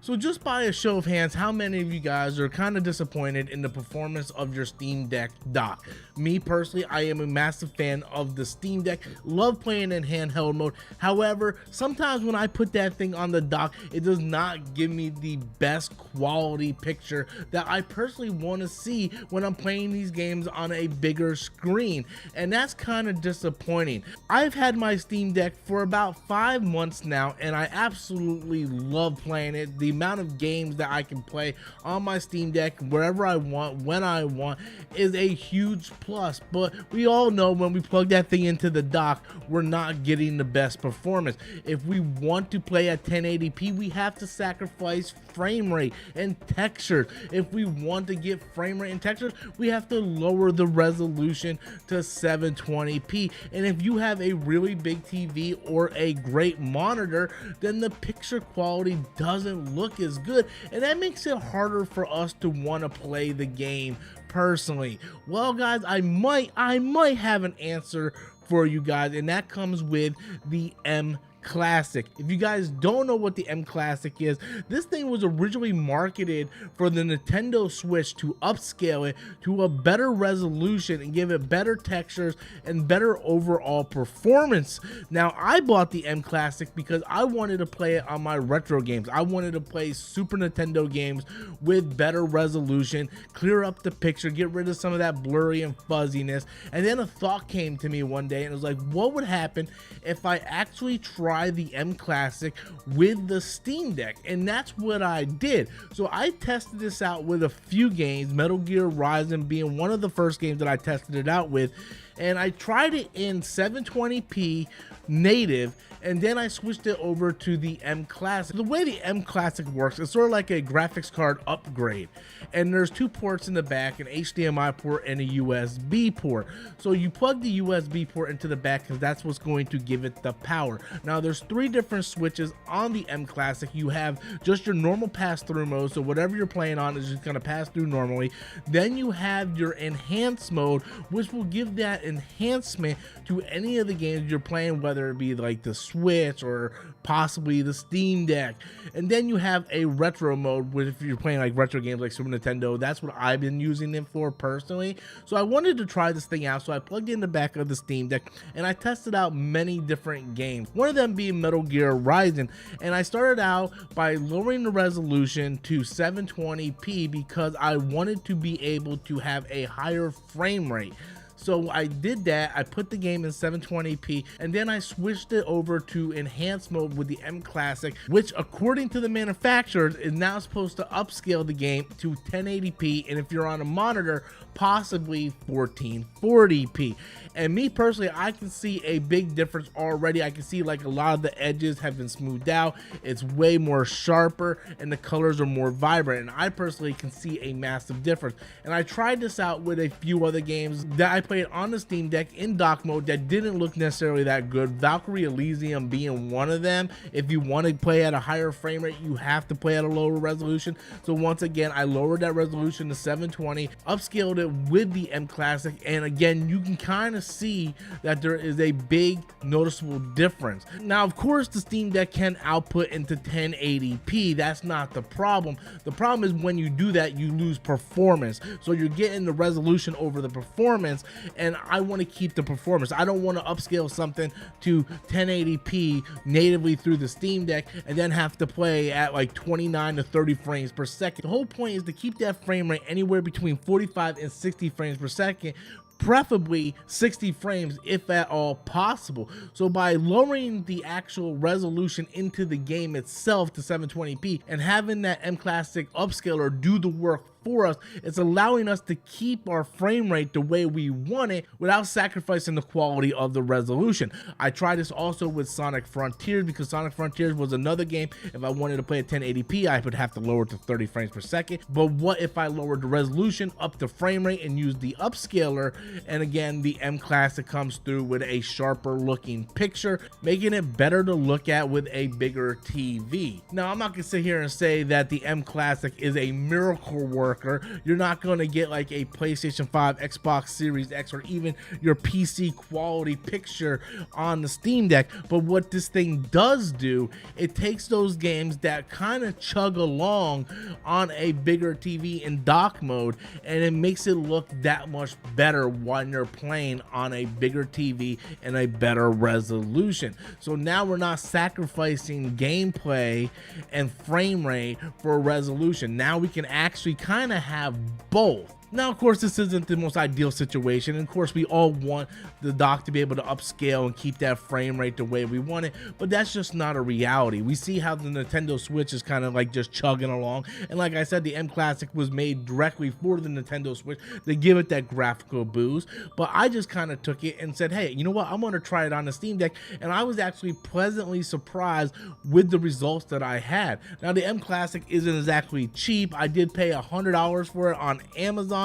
So just by a show of hands, how many of you guys are kind of disappointed in the performance of your Steam Deck dock? Me personally, I am a massive fan of the Steam Deck, love playing in handheld mode. However, sometimes when I put that thing on the dock, it does not give me the best quality picture that I personally want to see when I'm playing these games on a bigger screen, and that's kind of disappointing. I've had my Steam Deck for about 5 months now, and I absolutely love playing it. The amount of games that I can play on my Steam Deck wherever I want, when I want, is a huge plus. But we all know when we plug that thing into the dock, we're not getting the best performance. If we want to play at 1080p, we have to sacrifice frame rate and textures. If we want to get frame rate and textures, we have to lower the resolution to 720p. And if you have a really big TV or a great monitor, then the picture quality doesn't look as good, and that makes it harder for us to want to play the game personally. Well guys, I might have an answer for you guys, and that comes with the Mclassic. If you guys don't know what the Mclassic is, this thing was originally marketed for the Nintendo Switch to upscale it to a better resolution and give it better textures and better overall performance. Now, I bought the Mclassic because I wanted to play it on my retro games. I wanted to play Super Nintendo games with better resolution, clear up the picture, get rid of some of that blurry and fuzziness. And then a thought came to me one day, and it was like, what would happen if I actually tried the Mclassic with the Steam Deck? And that's what I did. So I tested this out with a few games, Metal Gear Rising being one of the first games that I tested it out with, and I tried it in 720p native, and then I switched it over to the Mclassic. The way the Mclassic works, it's sort of like a graphics card upgrade, and there's 2 ports in the back, an HDMI port and a USB port. So you plug the USB port into the back because that's what's going to give it the power. Now there's 3 different switches on the Mclassic. You have just your normal pass-through mode, so whatever you're playing on is just going to pass through normally. Then you have your enhanced mode, which will give that enhancement to any of the games you're playing, whether it be like the Switch or possibly the Steam Deck. And then you have a retro mode, which if you're playing like retro games like Super Nintendo, that's what I've been using it for personally. So I wanted to try this thing out, so I plugged in the back of the Steam Deck and I tested out many different games, one of them being Metal Gear Rising. And I started out by lowering the resolution to 720p because I wanted to be able to have a higher frame rate. So I did that. I put the game in 720p, and then I switched it over to enhanced mode with the Mclassic, which according to the manufacturers is now supposed to upscale the game to 1080p, and if you're on a monitor, possibly 1440p. And me personally, I can see a big difference already. I can see like a lot of the edges have been smoothed out. It's way more sharper and the colors are more vibrant, and I personally can see a massive difference. And I tried this out with a few other games that I played on the Steam Deck in dock mode that didn't look necessarily that good, Valkyrie Elysium being one of them. If you want to play at a higher frame rate, you have to play at a lower resolution. So once again, I lowered that resolution to 720, upscaled it with the Mclassic, and again, you can kind of see that there is a big noticeable difference. Now, of course, the Steam Deck can output into 1080p. That's not the problem. The problem is when you do that, you lose performance. So you're getting the resolution over the performance, and I want to keep the performance. I don't want to upscale something to 1080p natively through the Steam Deck and then have to play at like 29 to 30 frames per second. The whole point is to keep that frame rate anywhere between 45 and 60 frames per second, preferably 60 frames if at all possible. So by lowering the actual resolution into the game itself to 720p and having that Mclassic upscaler do the work for us, it's allowing us to keep our frame rate the way we want it without sacrificing the quality of the resolution. I tried this also with Sonic Frontiers because Sonic Frontiers was another game. If I wanted to play at 1080p, I would have to lower it to 30 frames per second. But what if I lowered the resolution up to frame rate and used the upscaler? And again, the Mclassic comes through with a sharper looking picture, making it better to look at with a bigger TV. Now, I'm not gonna sit here and say that the Mclassic is a miracle work worker. You're not going to get like a PlayStation 5, Xbox Series X, or even your PC quality picture on the Steam Deck. But what this thing does do, it takes those games that kind of chug along on a bigger TV in dock mode, and it makes it look that much better when you're playing on a bigger TV and a better resolution. So now we're not sacrificing gameplay and frame rate for resolution. Now we can actually kind of have both. Now, of course, this isn't the most ideal situation. And of course, we all want the dock to be able to upscale and keep that frame rate the way we want it, but that's just not a reality. We see how the Nintendo Switch is kind of like just chugging along. And like I said, the Mclassic was made directly for the Nintendo Switch to give it that graphical boost. But I just kind of took it and said, hey, you know what? I'm going to try it on the Steam Deck. And I was actually pleasantly surprised with the results that I had. Now, the Mclassic isn't exactly cheap. I did pay $100 for it on Amazon.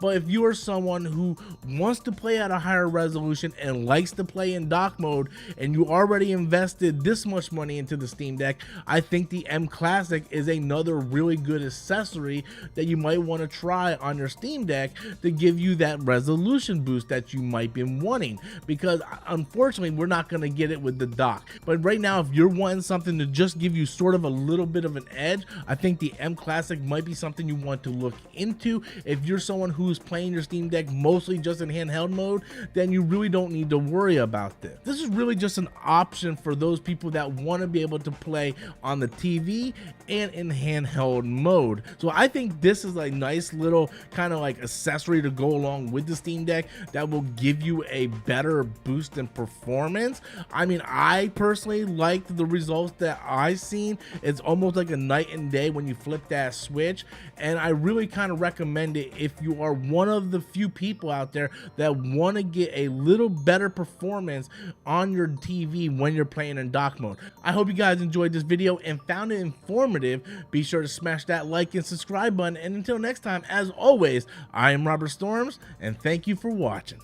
But if you are someone who wants to play at a higher resolution and likes to play in dock mode, and you already invested this much money into the Steam Deck, I think the Mclassic is another really good accessory that you might want to try on your Steam Deck to give you that resolution boost that you might be wanting, because unfortunately we're not going to get it with the dock. But right now, if you're wanting something to just give you sort of a little bit of an edge, I think the Mclassic might be something you want to look into. If you're someone who's playing your Steam Deck mostly just in handheld mode, then you really don't need to worry about this. This is really just an option for those people that want to be able to play on the TV and in handheld mode. So I think this is a nice little kind of like accessory to go along with the Steam Deck that will give you a better boost in performance. I mean, I personally liked the results that I've seen. It's almost like a night and day when you flip that switch, and I really kind of recommend it if you are one of the few people out there that want to get a little better performance on your TV when you're playing in dock mode. I hope you guys enjoyed this video and found it informative. Be sure to smash that like and subscribe button, and until next time, as always, I am Robert Storms, and thank you for watching.